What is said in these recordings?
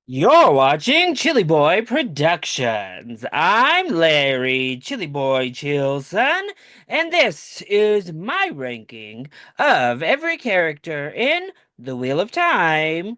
You're watching ChillyBoy Productions. I'm Larry ChillyBoy Chilson, and this is my ranking of every character in The Wheel of Time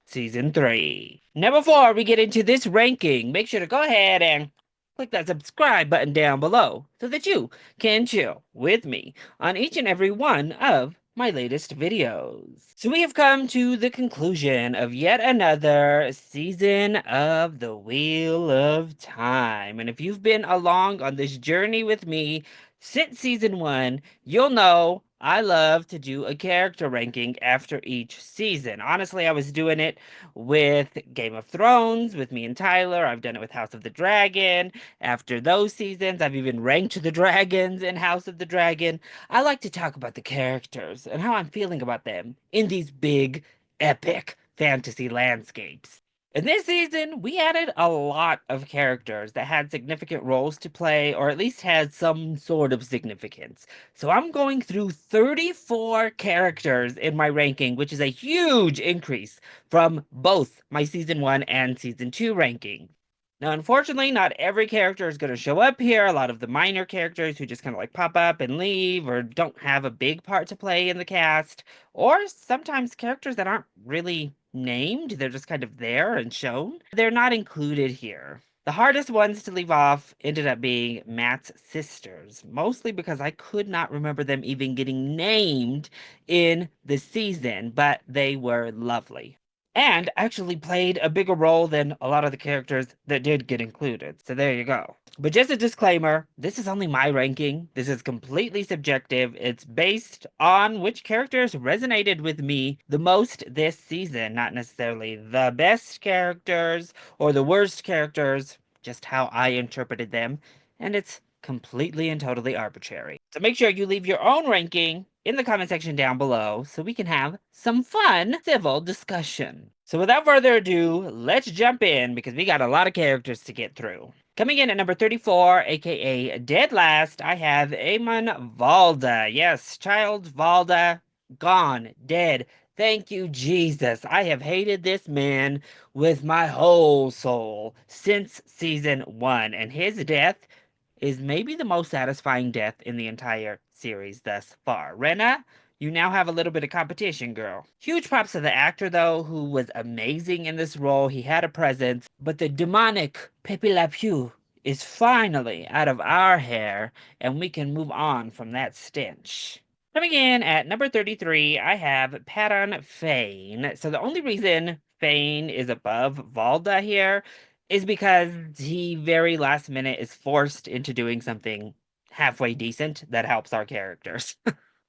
Season 3. Now, before we get into this ranking, make sure to go ahead and click that subscribe button down below so that you can chill with me on each and every one of my latest videos. So we have come to the conclusion of yet another season of The Wheel of Time. And if you've been along on this journey with me since season 1, you'll know I love to do a character ranking after each season. Honestly, I was doing it with Game of Thrones, with me and Tyler. I've done it with House of the Dragon. After those seasons, I've even ranked the dragons in House of the Dragon. I like to talk about the characters and how I'm feeling about them in these big, epic fantasy landscapes. In this season, we added a lot of characters that had significant roles to play, or at least had some sort of significance. So I'm going through 34 characters in my ranking, which is a huge increase from both my season 1 and season 2 ranking. Now, unfortunately, not every character is going to show up here. A lot of the minor characters who just kind of like pop up and leave or don't have a big part to play in the cast, or sometimes characters that aren't really named, they're just kind of there and shown. They're not included here. The hardest ones to leave off ended up being Matt's sisters, mostly because I could not remember them even getting named in the season, but they were lovely and actually played a bigger role than a lot of the characters that did get included. So there you go. But just a disclaimer, this is only my ranking. This is completely subjective. It's based on which characters resonated with me the most this season, not necessarily the best characters or the worst characters, just how I interpreted them. And it's completely and totally arbitrary. So make sure you leave your own ranking in the comment section down below so we can have some fun civil discussion. So without further ado, let's jump in because we got a lot of characters to get through. Coming in at number 34, aka Dead Last, I have Amon Valda. Yes, child Valda, gone, dead. Thank you, Jesus. I have hated this man with my whole soul since season 1, and his death is maybe the most satisfying death in the entire series thus far. Rena, you now have a little bit of competition, girl. Huge props to the actor, though, who was amazing in this role. He had a presence, but the demonic Pepe Le Pew is finally out of our hair, and we can move on from that stench. Coming in at number 33, I have Patton Fane. So the only reason Fane is above Valda here is because he very last minute is forced into doing something halfway decent that helps our characters.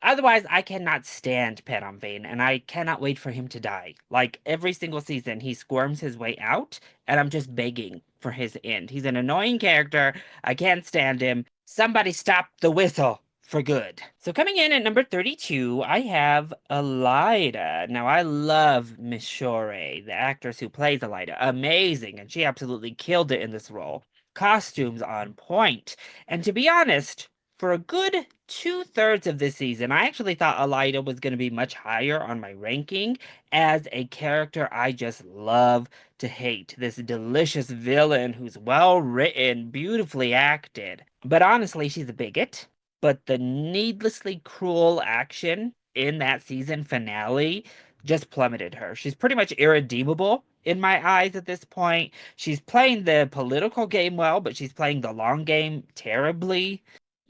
Otherwise, I cannot stand Pat on Vane, and I cannot wait for him to die. Like every single season, he squirms his way out, and I'm just begging for his end. He's an annoying character. I can't stand him. Somebody stop the whistle for good. So coming in at number 32, I have Elida. Now I love Miss Shore, the actress who plays Elida. Amazing, and she absolutely killed it in this role. Costumes on point. And to be honest, for a good 2/3 of this season, I actually thought Elida was going to be much higher on my ranking as a character I just love to hate. This delicious villain who's well written, beautifully acted. But honestly, she's a bigot. But the needlessly cruel action in that season finale just plummeted her. She's pretty much irredeemable in my eyes at this point. She's playing the political game well, but she's playing the long game terribly.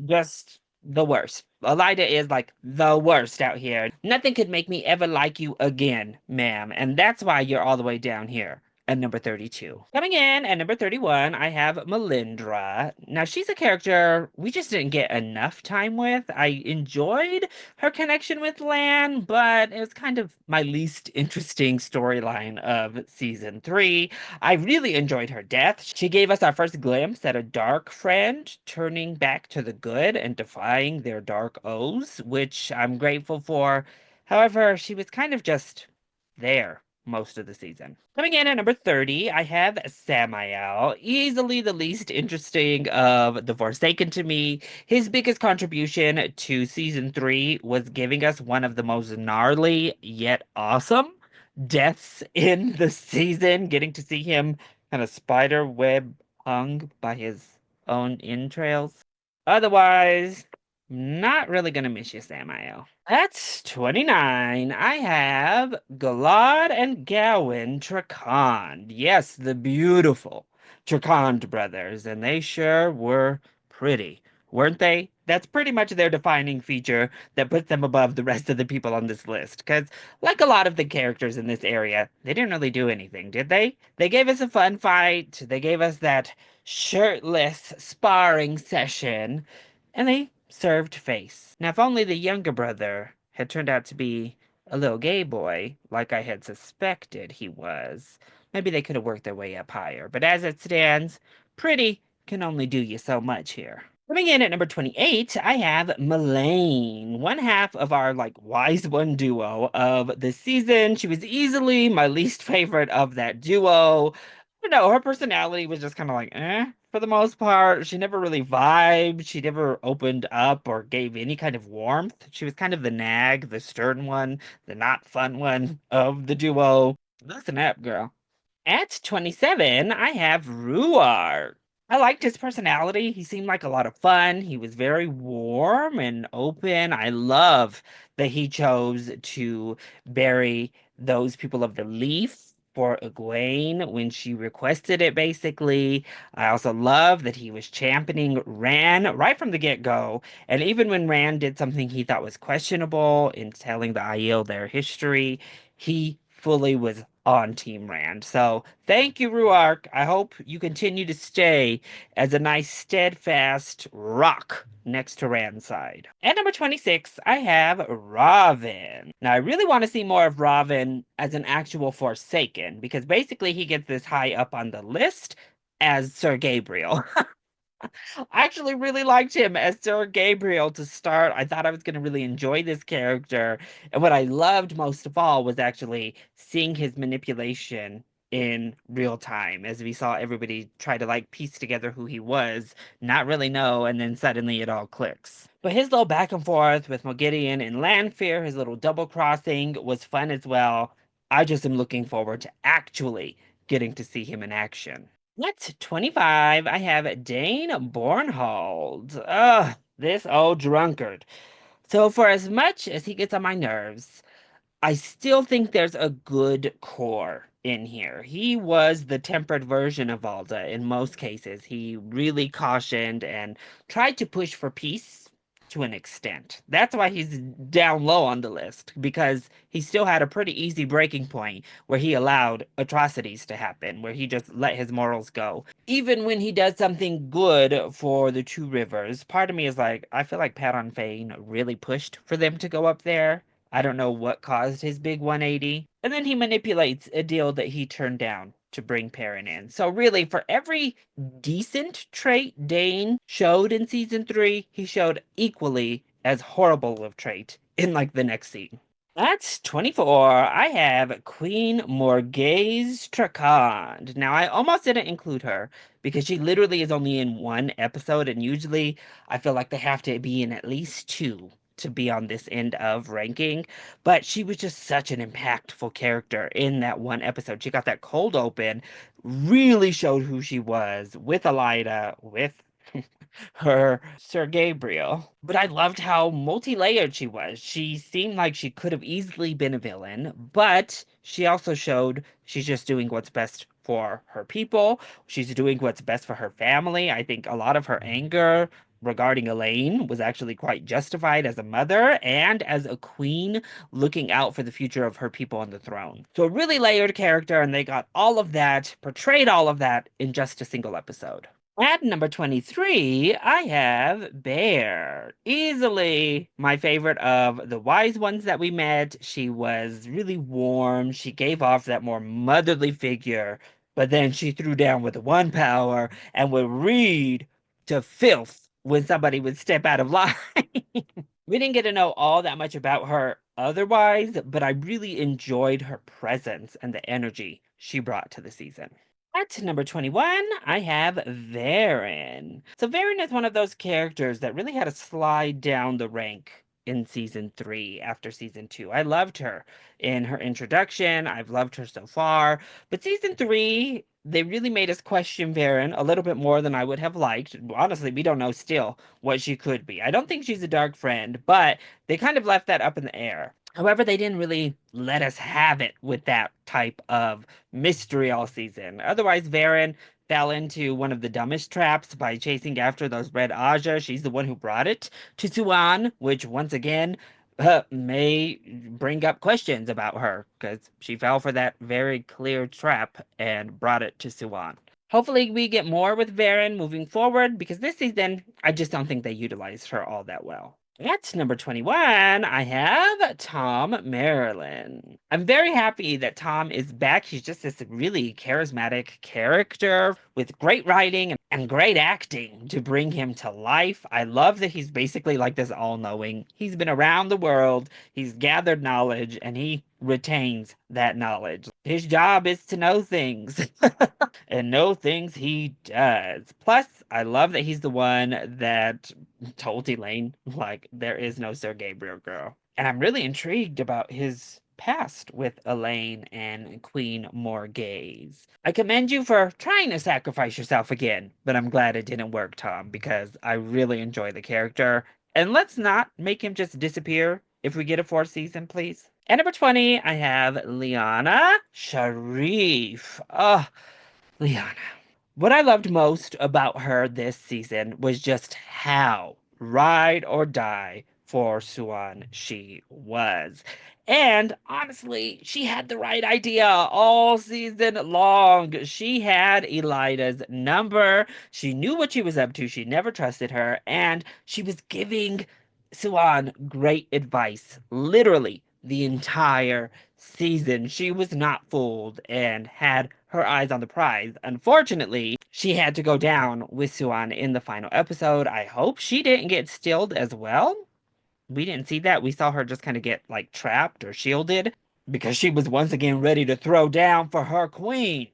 Just the worst. Elida is like the worst out here. Nothing could make me ever like you again, ma'am. And that's why you're all the way down here at number 32. Coming in at number 31, I have Melindra. Now, she's a character we just didn't get enough time with. I enjoyed her connection with Lan, but it was kind of my least interesting storyline of season 3. I really enjoyed her death. She gave us our first glimpse at a dark friend turning back to the good and defying their dark oaths, which I'm grateful for. However, she was kind of just there most of the season. Coming in at number 30, I have Samael, easily the least interesting of the Forsaken to me. His biggest contribution to season 3 was giving us one of the most gnarly yet awesome deaths in the season, getting to see him kind of spider web hung by his own entrails. Otherwise, not really gonna miss you, Samael. At 29, I have Galad and Gawain Trakand. Yes, the beautiful Trakand brothers, and they sure were pretty, weren't they? That's pretty much their defining feature that puts them above the rest of the people on this list. Because, like a lot of the characters in this area, they didn't really do anything, did they? They gave us a fun fight, they gave us that shirtless sparring session, and they served face. Now, if only the younger brother had turned out to be a little gay boy, like I had suspected he was, maybe they could have worked their way up higher. But as it stands, pretty can only do you so much here. Coming in at number 28, I have Melaine, one half of our wise one duo of the season. She was easily my least favorite of that duo. Her personality was just kind of for the most part. She never really vibed. She never opened up or gave any kind of warmth. She was kind of the nag, the stern one, the not fun one of the duo. Listen up, girl. At 27, I have Ruar. I liked his personality. He seemed like a lot of fun. He was very warm and open. I love that he chose to bury those people of the leaf for Egwene when she requested it, basically. I also love that he was championing Ran right from the get-go. And even when Ran did something he thought was questionable in telling the Aiel their history, he fully was on Team Rand. So thank you, Ruark. I hope you continue to stay as a nice, steadfast rock next to Rand's side. At number 26, I have Robin. Now, I really want to see more of Robin as an actual Forsaken because basically he gets this high up on the list as Sir Gabriel. I actually really liked him as Sir Gabriel to start. I thought I was going to really enjoy this character. And what I loved most of all was actually seeing his manipulation in real time as we saw everybody try to piece together who he was, not really know, and then suddenly it all clicks. But his little back and forth with Mogideon and Lanfear, his little double crossing was fun as well. I just am looking forward to actually getting to see him in action. At 25, I have Dane Bornhold. Ugh, this old drunkard. So, for as much as he gets on my nerves, I still think there's a good core in here. He was the tempered version of Valda in most cases. He really cautioned and tried to push for peace to an extent. That's why he's down low on the list, because he still had a pretty easy breaking point where he allowed atrocities to happen, where he just let his morals go. Even when he does something good for the Two Rivers, part of me is like, I feel like Pat on Fane really pushed for them to go up there. I don't know what caused his big 180. And then he manipulates a deal that he turned down to bring Perrin in. So really, for every decent trait Dane showed in season 3, he showed equally as horrible of trait in the next scene. That's 24. I have Queen Morghese Trakand. Now, I almost didn't include her because she literally is only in one episode, and usually I feel like they have to be in at least two to be on this end of ranking. But she was just such an impactful character in that one episode. She got that cold open, really showed who she was with Elida, with her Sir Gabriel. But I loved how multi-layered she was. She seemed like she could have easily been a villain, but she also showed she's just doing what's best for her people. She's doing what's best for her family. I think a lot of her anger regarding Elaine was actually quite justified as a mother and as a queen looking out for the future of her people on the throne. So a really layered character, and they got all of that, portrayed all of that in just a single episode. At number 23, I have Bear. Easily my favorite of the wise ones that we met. She was really warm. She gave off that more motherly figure, but then she threw down with one power and would read to filth when somebody would step out of line. We didn't get to know all that much about her otherwise, but I really enjoyed her presence and the energy she brought to the season. At number 21, I have Varen. So Varen is one of those characters that really had to slide down the rank in season three after season two. I loved her in her introduction. I've loved her so far. But season three, they really made us question Varen a little bit more than I would have liked. Honestly, we don't know still what she could be. I don't think she's a dark friend, but they kind of left that up in the air. However, they didn't really let us have it with that type of mystery all season. Otherwise, Varen fell into one of the dumbest traps by chasing after those red Aja. She's the one who brought it to Suan, which once again may bring up questions about her because she fell for that very clear trap and brought it to Suan. Hopefully, we get more with Varen moving forward because this season, I just don't think they utilized her all that well. At number 21, I have Tom Marilyn. I'm very happy that Tom is back. He's just this really charismatic character with great writing and great acting to bring him to life. I love that he's basically like this all-knowing. He's been around the world, he's gathered knowledge, and he retains that knowledge. His job is to know things. And know things he does. Plus, I love that he's the one that told Elaine, like, there is no Sir Gabriel girl. And I'm really intrigued about his past with Elaine and Queen Morgaze. I commend you for trying to sacrifice yourself again, but I'm glad it didn't work, Tom, because I really enjoy the character. And let's not make him just disappear if we get a fourth season, please. At number 20, I have Liana Sharif. Oh, Liana. What I loved most about her this season was just how ride or die for Suan she was. And honestly, she had the right idea all season long. She had Elida's number. She knew what she was up to. She never trusted her. And she was giving Suan great advice. Literally, the entire season. She was not fooled and had her eyes on the prize. Unfortunately, she had to go down with Suan in the final episode. I hope she didn't get stilled as well. We didn't see that. We saw her just kind of get like trapped or shielded because she was once again ready to throw down for her queen.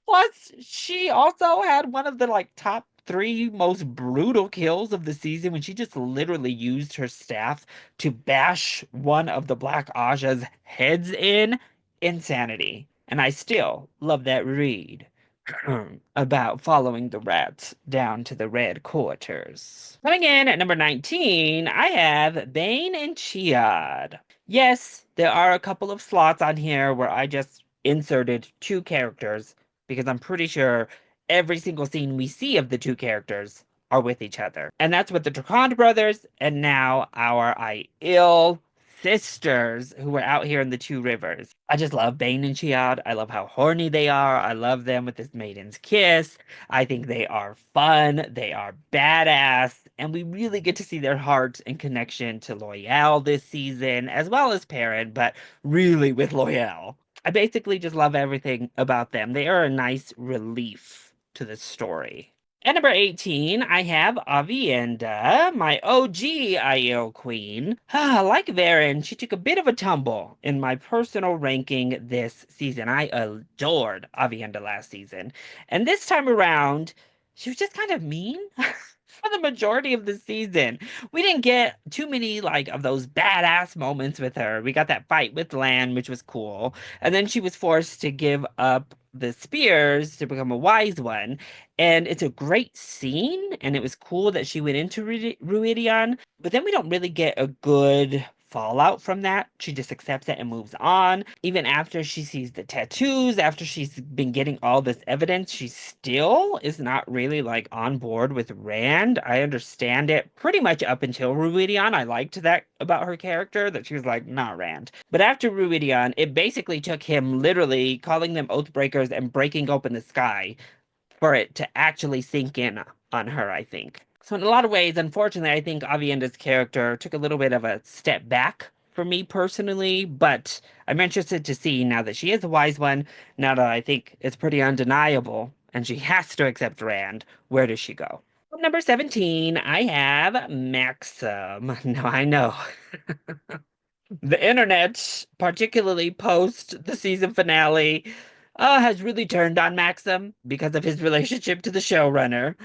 Plus, she also had one of the like top three most brutal kills of the season when she just literally used her staff to bash one of the Black Aja's heads in. Insanity. And I still love that read about following the rats down to the red quarters. Coming in at number 19, I have Bane and Chiad. Yes, there are a couple of slots on here where I just inserted two characters because I'm pretty sure every single scene we see of the two characters are with each other. And that's with the Tracond brothers and now our Aiel sisters who were out here in the Two Rivers. I just love Bane and Chiad. I love how horny they are. I love them with this maiden's kiss. I think they are fun. They are badass. And we really get to see their heart and connection to Loyal this season, as well as Perrin, but really with Loyal. I basically just love everything about them. They are a nice relief to the story. At number 18, I have Avienda, my OG IO queen. Like Varen, she took a bit of a tumble in my personal ranking this season. I adored Avienda last season. And this time around, she was just kind of mean. For the majority of the season. We didn't get too many like of those badass moments with her. We got that fight with Lan, which was cool. And then she was forced to give up the spears to become a wise one. And it's a great scene, and it was cool that she went into Ruidion, but then we don't really get a good fallout from that. She just accepts it and moves on. Even after she sees the tattoos, after she's been getting all this evidence, she still is not really like on board with Rand. I understand it pretty much up until Ruidion. I liked that about her character, that she was like, nah, Rand. But after Ruidion, it basically took him literally calling them Oathbreakers and breaking open the sky for it to actually sink in on her, I think. So in a lot of ways, unfortunately, I think Avienda's character took a little bit of a step back for me personally, but I'm interested to see now that she is a wise one, now that I think it's pretty undeniable, and she has to accept Rand, where does she go? Number 17, I have Maxim. Now I know. The internet, particularly post the season finale, has really turned on Maxim because of his relationship to the showrunner,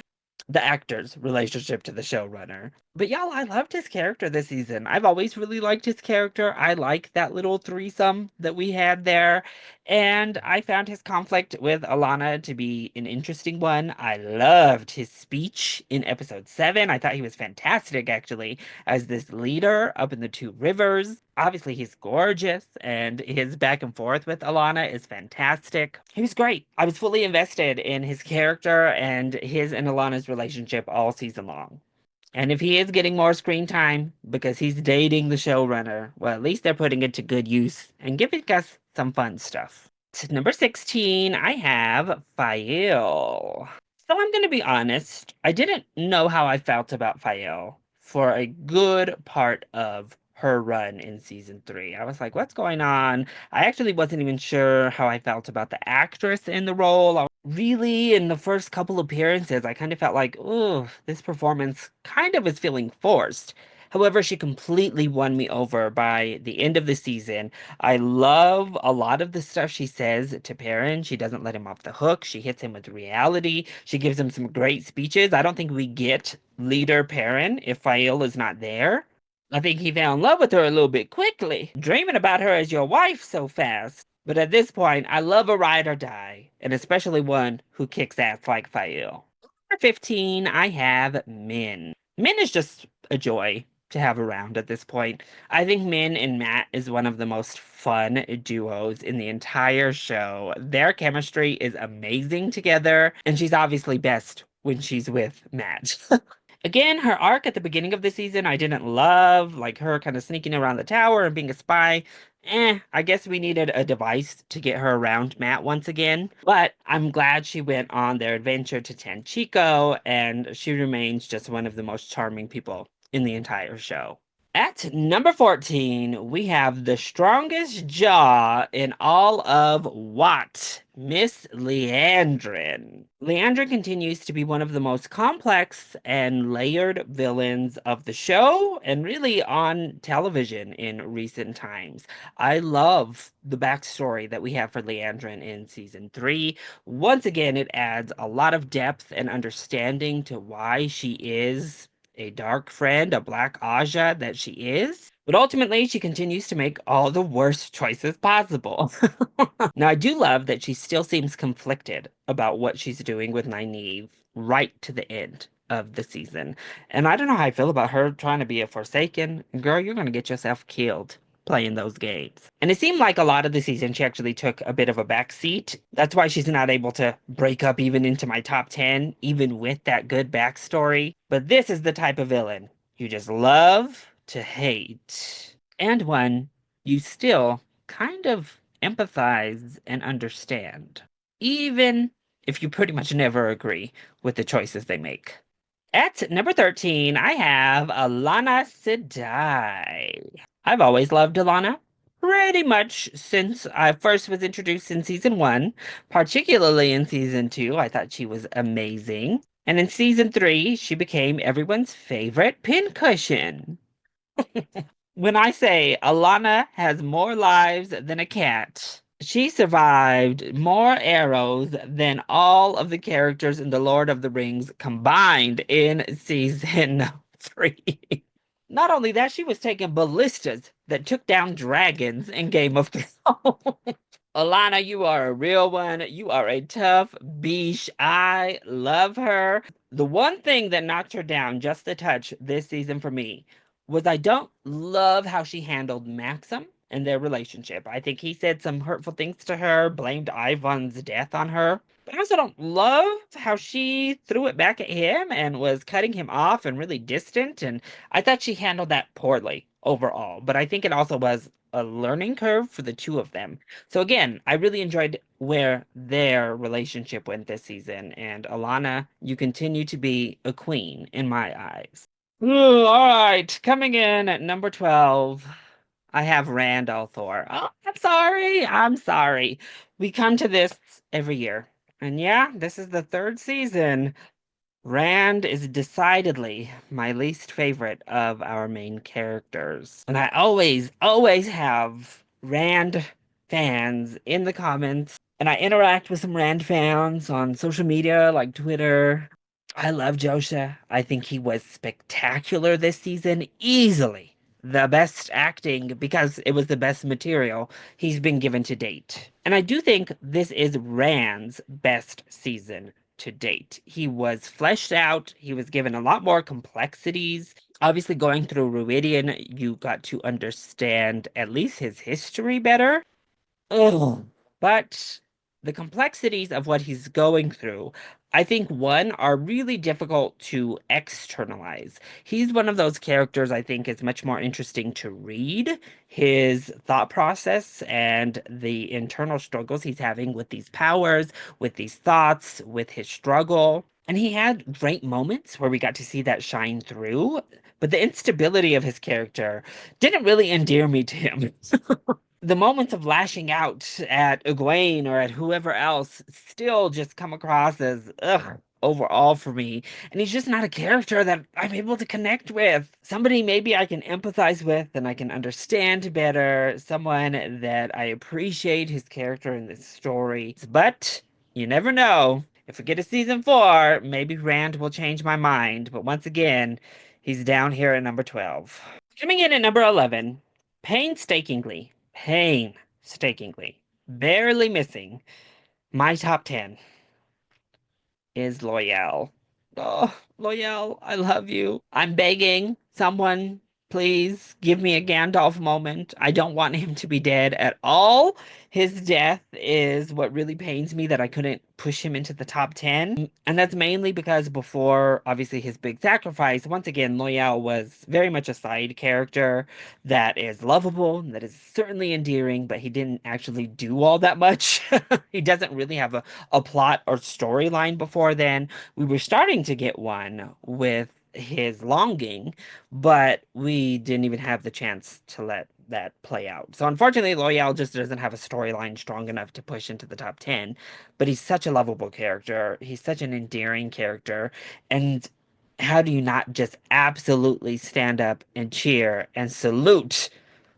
the actor's relationship to the showrunner. But y'all, I loved his character this season. I've always really liked his character. I like that little threesome that we had there. And I found his conflict with Alana to be an interesting one. I loved his speech in episode 7. I thought he was fantastic, actually, as this leader up in the Two Rivers. Obviously, he's gorgeous, and his back and forth with Alana is fantastic. He was great. I was fully invested in his character and his and Alana's relationship all season long. And if he is getting more screen time because he's dating the showrunner, well, at least they're putting it to good use and giving us some fun stuff. Number 16, I have Fail. So I'm going to be honest, I didn't know how I felt about Fael for a good part of her run in season 3. I was like, what's going on? I actually wasn't even sure how I felt about the actress in the role. Really, in the first couple appearances, I kind of felt like, oh, this performance kind of is feeling forced. However, she completely won me over by the end of the season. I love a lot of the stuff she says to Perrin. She doesn't let him off the hook. She hits him with reality. She gives him some great speeches. I don't think we get leader Perrin if Fael is not there. I think he fell in love with her a little bit quickly, dreaming about her as your wife so fast. But at this point, I love a ride or die, and especially one who kicks ass like Fael. Number 15, I have Min. Min is just a joy to have around at this point. I think Min and Matt is one of the most fun duos in the entire show. Their chemistry is amazing together, and she's obviously best when she's with Matt. Again, her arc at the beginning of the season, I didn't love, like her kind of sneaking around the tower and being a spy. I guess we needed a device to get her around Matt once again. But I'm glad she went on their adventure to Tanchico, and she remains just one of the most charming people in the entire show. At number 14, we have the strongest jaw in all of What? Miss Leandrin. Leandrin continues to be one of the most complex and layered villains of the show and really on television in recent times. I love the backstory that we have for Leandrin in season 3. Once again, it adds a lot of depth and understanding to why she is a dark friend, a black Aja that she is. But ultimately, she continues to make all the worst choices possible. Now, I do love that she still seems conflicted about what she's doing with Nynaeve right to the end of the season. And I don't know how I feel about her trying to be a Forsaken. Girl, you're going to get yourself killed playing those games. And it seemed like a lot of the season she actually took a bit of a back seat. That's why she's not able to break up even into my top 10, even with that good backstory. But this is the type of villain you just love to hate. And one you still kind of empathize and understand, even if you pretty much never agree with the choices they make. At number 13, I have Alana Sedai. I've always loved Alana, pretty much since I first was introduced in season 1, particularly in season 2. I thought she was amazing. And in season 3, she became everyone's favorite pincushion. When I say Alana has more lives than a cat, she survived more arrows than all of the characters in The Lord of the Rings combined in season 3. Not only that, she was taking ballistas that took down dragons in Game of Thrones. Alana, you are a real one. You are a tough beast. I love her. The one thing that knocked her down just a touch this season for me was I don't love how she handled Maxim and their relationship. I think he said some hurtful things to her, blamed Ivan's death on her. But I also don't love how she threw it back at him and was cutting him off and really distant. And I thought she handled that poorly overall. But I think it also was a learning curve for the two of them. So again, I really enjoyed where their relationship went this season. And Alana, you continue to be a queen in my eyes. Ooh, all right, coming in at number 12, I have Rand al'Thor. Oh, I'm sorry. I'm sorry. We come to this every year. And yeah, this is the third season. Rand is decidedly my least favorite of our main characters. And I always have Rand fans in the comments. And I interact with some Rand fans on social media like Twitter. I love Josha. I think he was spectacular this season, easily the best acting because it was the best material he's been given to date. And I do think this is Rand's best season to date. He was fleshed out, he was given a lot more complexities. Obviously, going through Ruidian, you got to understand at least his history better. Ugh. But the complexities of what he's going through, I think, one, are really difficult to externalize. He's one of those characters I think is much more interesting to read his thought process and the internal struggles he's having with these powers, with these thoughts, with his struggle. And he had great moments where we got to see that shine through, but the instability of his character didn't really endear me to him. The moments of lashing out at Egwene or at whoever else still just come across as ugh overall for me. And he's just not a character that I'm able to connect with. Somebody maybe I can empathize with and I can understand better. Someone that I appreciate his character in this story. But you never know. If we get a season four, maybe Rand will change my mind. But once again, he's down here at number 12. Coming in at number 11, painstakingly, barely missing my top 10 is Loyal. Oh, Loyal, I love you. I'm begging someone, please give me a Gandalf moment. I don't want him to be dead at all. His death is what really pains me that I couldn't push him into the top 10. And that's mainly because before, obviously, his big sacrifice, once again, Loyal was very much a side character that is lovable, that is certainly endearing, but he didn't actually do all that much. He doesn't really have a plot or storyline before then. We were starting to get one with his longing, but we didn't even have the chance to let that play out. So unfortunately, Loyal just doesn't have a storyline strong enough to push into the top 10, but he's such a lovable character. He's such an endearing character. And how do you not just absolutely stand up and cheer and salute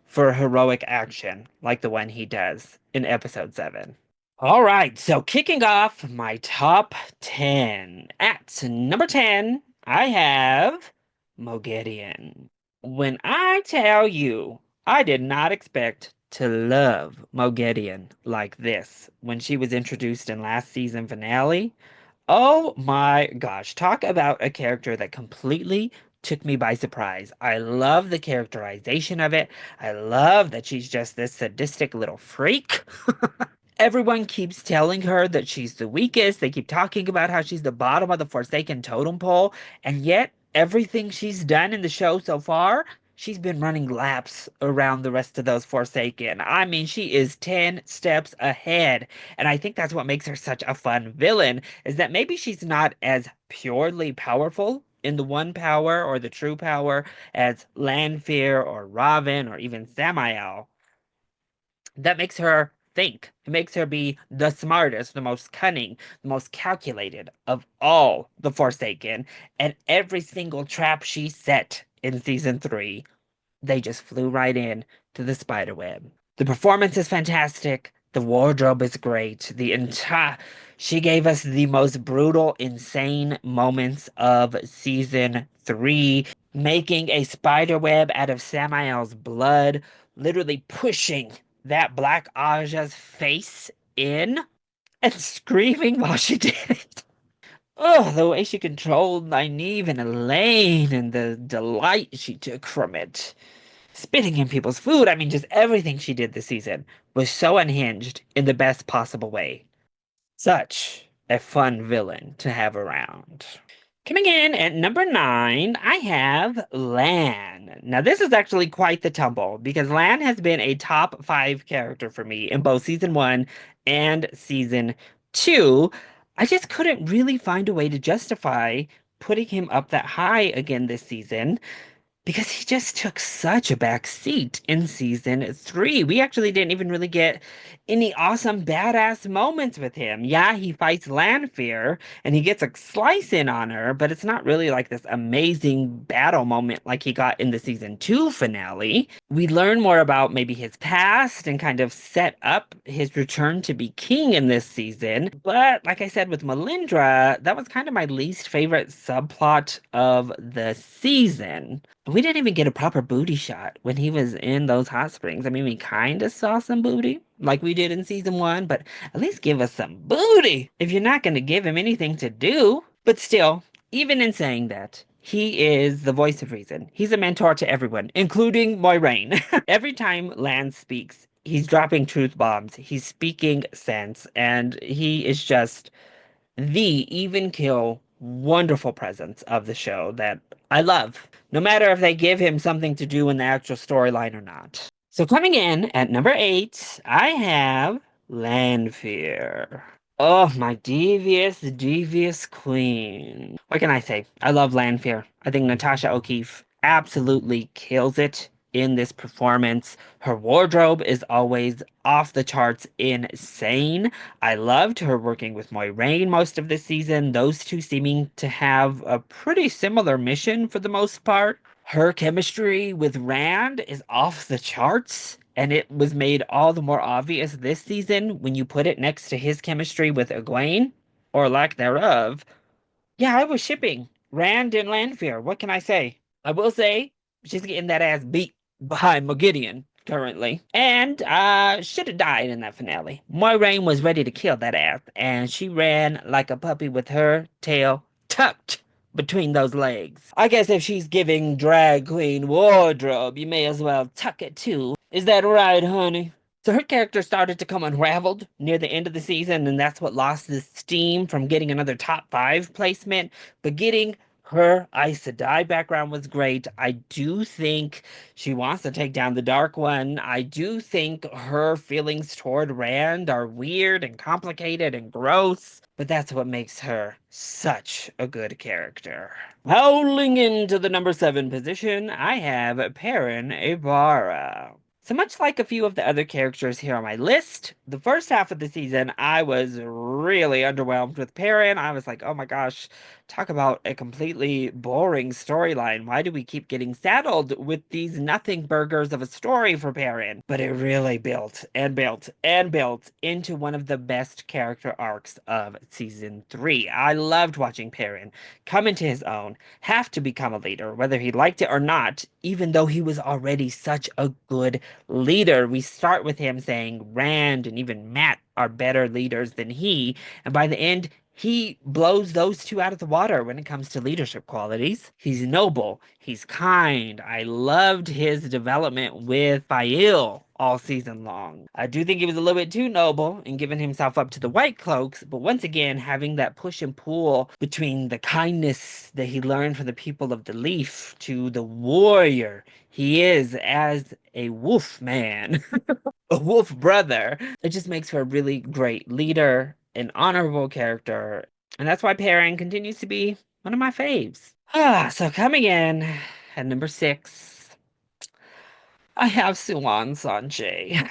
for heroic action like the one he does in episode 7? All right, so kicking off my top 10. At number 10, I have Moghedien. When I tell you, I did not expect to love Moghedien like this when she was introduced in last season finale. Oh my gosh, talk about a character that completely took me by surprise. I love the characterization of it. I love that she's just this sadistic little freak. Everyone keeps telling her that she's the weakest. They keep talking about how she's the bottom of the Forsaken totem pole. And yet, everything she's done in the show so far, she's been running laps around the rest of those Forsaken. I mean, she is 10 steps ahead. And I think that's what makes her such a fun villain, is that maybe she's not as purely powerful in the one power or the true power as Lanfear or Raven or even Samael. That makes her think. It makes her be the smartest, the most cunning, the most calculated of all the Forsaken. And every single trap she set in season 3, they just flew right in to the spider web. The performance is fantastic. The wardrobe is great. The entire She gave us the most brutal, insane moments of season 3, making a spider web out of Samael's blood, literally pushing that Black Aja's face in and screaming while she did it. Oh, the way she controlled Nynaeve and Elaine and the delight she took from it. Spitting in people's food. I mean, just everything she did this season was so unhinged in the best possible way. Such a fun villain to have around. Coming in at number 9, I have Lan. Now, this is actually quite the tumble because Lan has been a top 5 character for me in both season 1 and season 2. I just couldn't really find a way to justify putting him up that high again this season. because he just took such a back seat in season three. We actually didn't even really get any awesome badass moments with him. Yeah, he fights Lanfear and he gets a slice in on her, but it's not really like this amazing battle moment like he got in the season two finale. We learn more about maybe his past and kind of set up his return to be king in this season. But like I said with Melindra, that was kind of my least favorite subplot of the season. We didn't even get a proper booty shot when he was in those hot springs. I mean, we kind of saw some booty, like we did in season one, but at least give us some booty if you're not going to give him anything to do. But still, even in saying that, he is the voice of reason. He's a mentor to everyone, including Moiraine. Every time Lance speaks, he's dropping truth bombs, he's speaking sense, and he is just the even kill wonderful presence of the show that I love, no matter if they give him something to do in the actual storyline or not. So coming in at number 8, I have Lanfear. Oh, my devious, devious queen. What can I say? I love Lanfear. I think Natasha O'Keeffe absolutely kills it in this performance. Her wardrobe is always off the charts insane. I loved her working with Moiraine most of the season, those two seeming to have a pretty similar mission for the most part. Her chemistry with Rand is off the charts, and it was made all the more obvious this season when you put it next to his chemistry with Egwene, or lack thereof. Yeah, I was shipping Rand and Lanfear. What can I say? I will say she's getting that ass beat by Mogideon currently. And should have died in that finale. Moiraine was ready to kill that ass, and she ran like a puppy with her tail tucked between those legs. I guess if she's giving drag queen wardrobe, you may as well tuck it too. Is that right, honey? So her character started to come unraveled near the end of the season, and that's what lost the steam from getting another top 5 placement. But getting her Aes Sedai background was great. I do think she wants to take down the Dark One. I do think her feelings toward Rand are weird and complicated and gross, but that's what makes her such a good character. Howling into the number 7 position, I have Perrin Ibarra. So much like a few of the other characters here on my list, the first half of the season, I was really underwhelmed with Perrin. I was like, oh my gosh, talk about a completely boring storyline. Why do we keep getting saddled with these nothing burgers of a story for Perrin? But it really built and built and built into one of the best character arcs of season 3. I loved watching Perrin come into his own, have to become a leader, whether he liked it or not, even though he was already such a good leader. We start with him saying Rand and even Matt are better leaders than he, and by the end, he blows those two out of the water when it comes to leadership qualities. He's noble, he's kind. I loved his development with Fail all season long. I do think he was a little bit too noble in giving himself up to the White Cloaks, but once again, having that push and pull between the kindness that he learned from the people of the Leaf to the warrior he is as a wolf man, a wolf brother. It just makes for a really great leader, an honorable character, and that's why Perrin continues to be one of my faves. So coming in at number 6, I have Suan Sanche.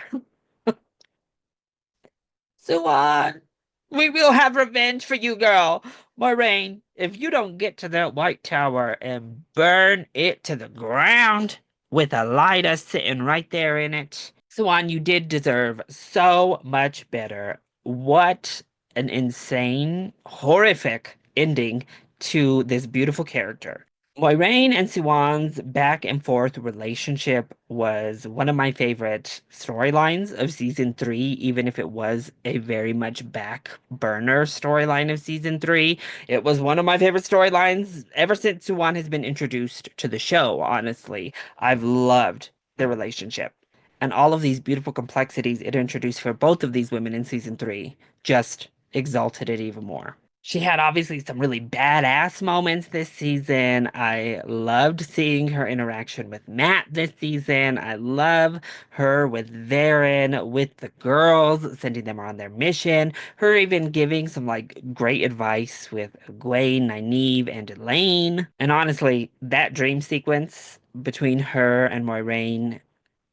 Suan, we will have revenge for you, girl. Moraine, if you don't get to that White Tower and burn it to the ground with Elida sitting right there in it, Swan, you did deserve so much better. What an insane, horrific ending to this beautiful character. Moiraine and Siwan's back and forth relationship was one of my favorite storylines of season 3, even if it was a very much back burner storyline of season 3. It was one of my favorite storylines ever since Siwan has been introduced to the show, honestly. I've loved their relationship. And all of these beautiful complexities it introduced for both of these women in season 3 just exalted it even more. She had obviously some really badass moments this season. I loved seeing her interaction with Matt this season. I love her with Varen, with the girls, sending them on their mission. Her even giving some like great advice with Gwen, Nynaeve, and Elaine. And honestly, that dream sequence between her and Moiraine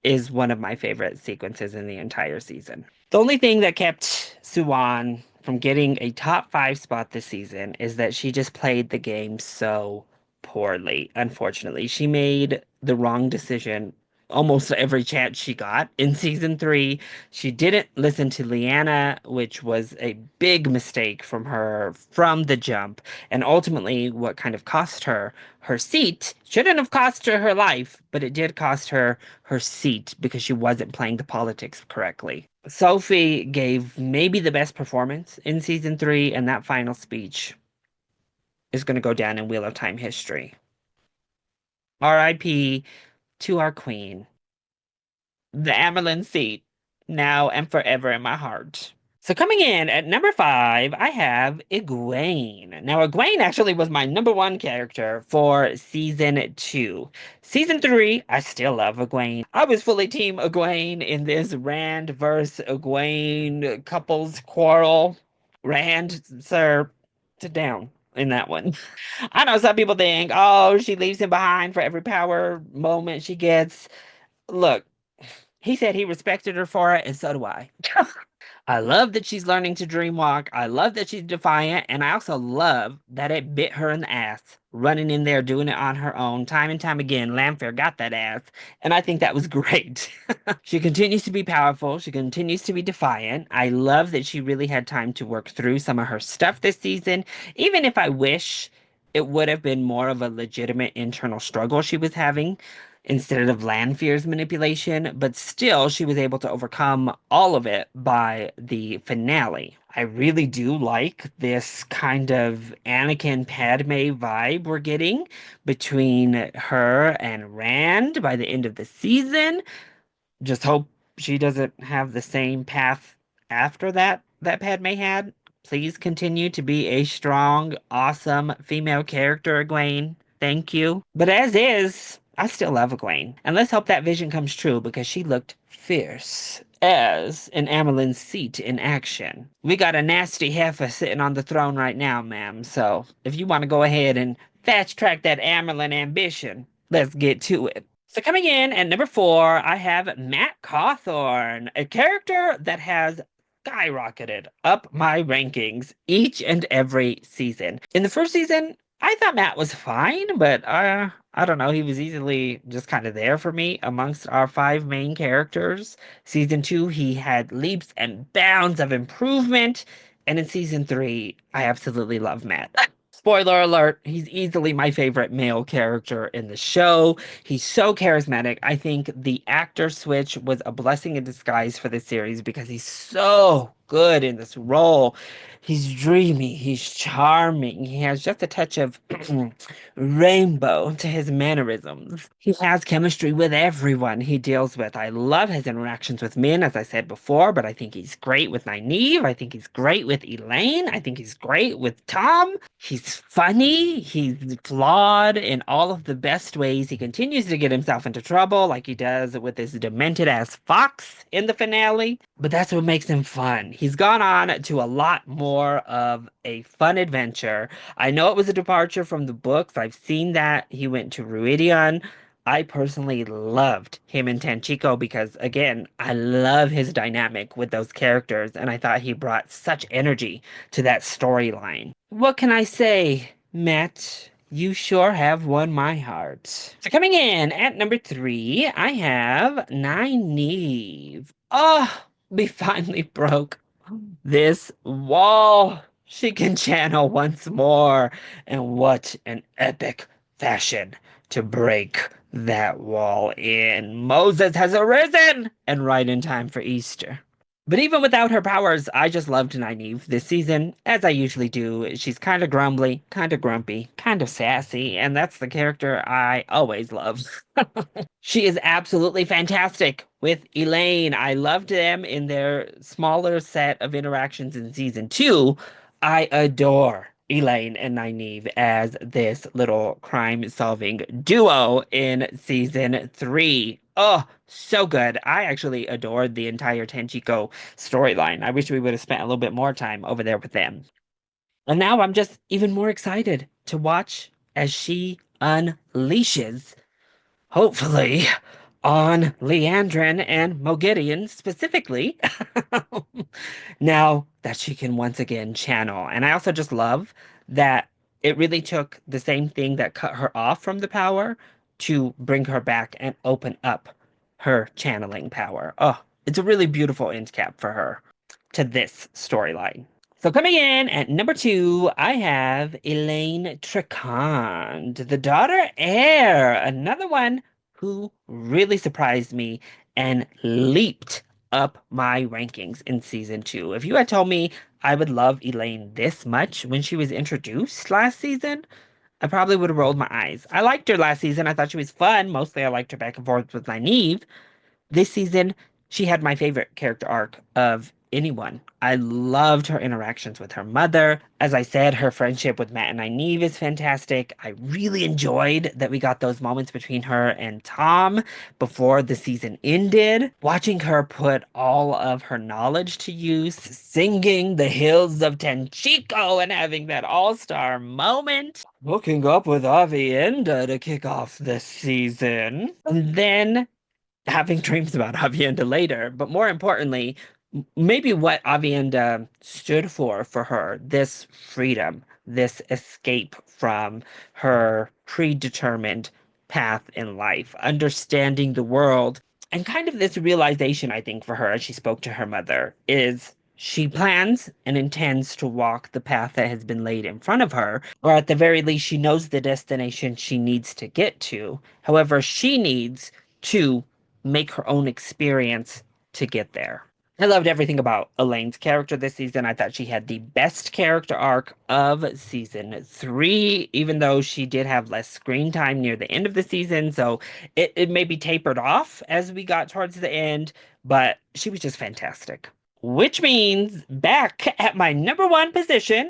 is one of my favorite sequences in the entire season. The only thing that kept Suwan from getting a top five spot this season is that she just played the game so poorly. Unfortunately, she made the wrong decision almost every chance she got in season three. She didn't listen to Lyanna, which was a big mistake from her from the jump, and ultimately what kind of cost her her seat. Shouldn't have cost her her life, but it did cost her her seat because she wasn't playing the politics correctly. Sophie gave maybe the best performance in season three, and that final speech is going to go down in Wheel of Time history. R.I.P. to our queen, the Amerlin seat, now and forever in my heart. So coming in at number five, I have Egwene. Now, Egwene actually was my number one character for season two. Season three, I still love Egwene. I was fully team Egwene in this Rand versus Egwene couples quarrel. Rand, sir, sit down in that one. I know some people think, oh, she leaves him behind for every power moment she gets. Look, he said he respected her for it, and so do I. I love that she's learning to dream walk. I love that she's defiant. And I also love that it bit her in the ass, running in there, doing it on her own, time and time again. Lamfair got that ass. And I think that was great. She continues to be powerful. She continues to be defiant. I love that she really had time to work through some of her stuff this season, even if I wish it would have been more of a legitimate internal struggle she was having instead of Lanfear's manipulation, but still she was able to overcome all of it by the finale. I really do like this kind of Anakin Padme vibe we're getting between her and Rand by the end of the season. Just hope she doesn't have the same path after that Padme had. Please continue to be a strong, awesome female character, Egwene. Thank you. But as is, I still love Egwene. And let's hope that vision comes true because she looked fierce as an Amerlin's seat in action. We got a nasty heifer sitting on the throne right now, ma'am. So if you want to go ahead and fast track that Amerlin ambition, let's get to it. So coming in at number four, I have Matt Cawthorn, a character that has skyrocketed up my rankings each and every season. In the first season, I thought Matt was fine, but I don't know, he was easily just kind of there for me amongst our five main characters. Season two, he had leaps and bounds of improvement, and in season three, I absolutely love Matt. Spoiler alert, he's easily my favorite male character in the show. He's so charismatic. I think the actor switch was a blessing in disguise for this series because he's so good in this role. He's dreamy, he's charming, he has just a touch of rainbow to his mannerisms. He has chemistry with everyone he deals with. I love his interactions with men, as I said before, but I think he's great with Nynaeve. I think he's great with Elaine. I think he's great with Tom. He's funny. He's flawed in all of the best ways. He continues to get himself into trouble, like he does with his demented ass fox in the finale. But that's what makes him fun. He's gone on to a lot more of a fun adventure. I know it was a departure from the books. I've seen that. He went to Ruidion. I personally loved him and Tanchico because, again, I love his dynamic with those characters, and I thought he brought such energy to that storyline. What can I say, Matt? You sure have won my heart. So coming in at number three, I have Nynaeve. Oh, we finally broke this wall. She can channel once more. And what an epic fashion to break that wall in. Moses has arisen! And right in time for Easter. But even without her powers, I just loved Nynaeve this season, as I usually do. She's kind of grumbly, kind of grumpy, kind of sassy, and that's the character I always love. She is absolutely fantastic with Elaine. I loved them in their smaller set of interactions in season two. I adore Elaine and Nynaeve as this little crime-solving duo in season three. Oh, so good. I actually adored the entire Tenchiko storyline. I wish we would have spent a little bit more time over there with them. And now I'm just even more excited to watch as she unleashes, hopefully, on Leandrin and Mogideon specifically. Now that she can once again channel. And I also just love that it really took the same thing that cut her off from the power to bring her back and open up her channeling power. Oh, it's a really beautiful end cap for her to this storyline. So coming in at number two, I have Elaine Tricond, the daughter heir, another one who really surprised me and leaped up my rankings in season two. If you had told me I would love Elaine this much when she was introduced last season, I probably would have rolled my eyes. I liked her last season. I thought she was fun. Mostly I liked her back and forth with Nynaeve. This season, she had my favorite character arc of anyone. I loved her interactions with her mother. As I said, her friendship with Matt and Nynaeve is fantastic. I really enjoyed that we got those moments between her and Tom before the season ended. Watching her put all of her knowledge to use, singing the hills of Tenchiko and having that all-star moment. Hooking up with Avienda to kick off this season. And then having dreams about Avienda later, but more importantly, maybe what Avienda stood for her, this freedom, this escape from her predetermined path in life, understanding the world, and kind of this realization, I think, for her as she spoke to her mother is she plans and intends to walk the path that has been laid in front of her, or at the very least, she knows the destination she needs to get to. However, she needs to make her own experience to get there. I loved everything about Elaine's character this season. I thought she had the best character arc of season three, even though she did have less screen time near the end of the season. So it maybe tapered off as we got towards the end, but she was just fantastic. Which means back at my number one position,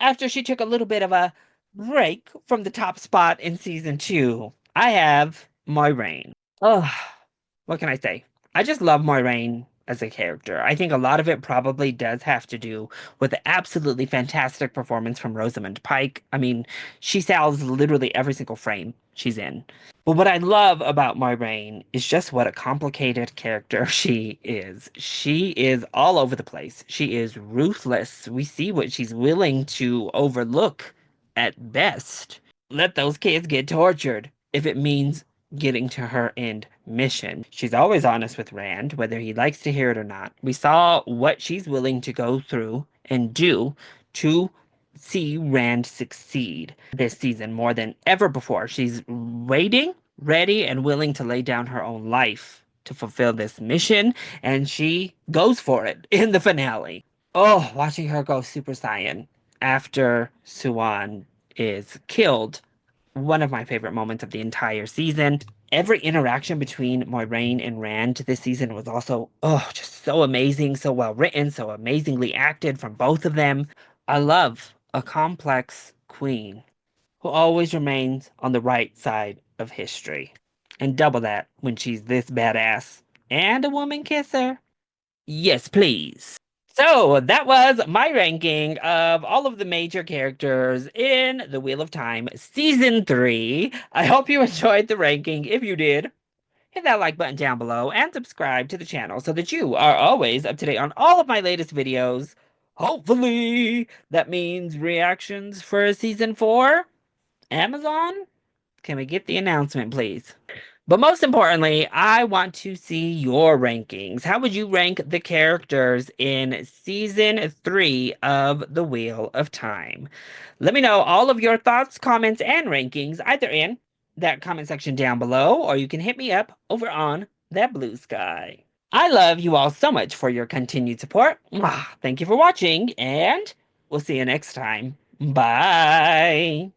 after she took a little bit of a break from the top spot in season two, I have Moiraine. Oh, what can I say? I just love Moiraine as a character. I think a lot of it probably does have to do with the absolutely fantastic performance from Rosamund Pike. I mean, she sells literally every single frame she's in. But what I love about Moiraine is just what a complicated character she is. She is all over the place. She is ruthless. We see what she's willing to overlook at best. Let those kids get tortured if it means getting to her end mission. She's always honest with Rand, whether he likes to hear it or not. We saw what she's willing to go through and do to see Rand succeed this season more than ever before. She's waiting, ready, and willing to lay down her own life to fulfill this mission, and she goes for it in the finale. Oh, watching her go Super Saiyan after Suan is killed, one of my favorite moments of the entire season. Every interaction between Moiraine and Rand this season was also, oh, just so amazing, so well written, so amazingly acted from both of them. I love a complex queen who always remains on the right side of history. And double that when she's this badass. And a woman kisser. Yes, please. So that was my ranking of all of the major characters in The Wheel of Time Season 3. I hope you enjoyed the ranking. If you did, hit that like button down below and subscribe to the channel so that you are always up to date on all of my latest videos. Hopefully, that means reactions for Season 4. Amazon? Can we get the announcement, please? But most importantly, I want to see your rankings. How would you rank the characters in season 3 of The Wheel of Time? Let me know all of your thoughts, comments, and rankings either in that comment section down below, or you can hit me up over on that blue sky. I love you all so much for your continued support. Mwah. Thank you for watching, and we'll see you next time. Bye.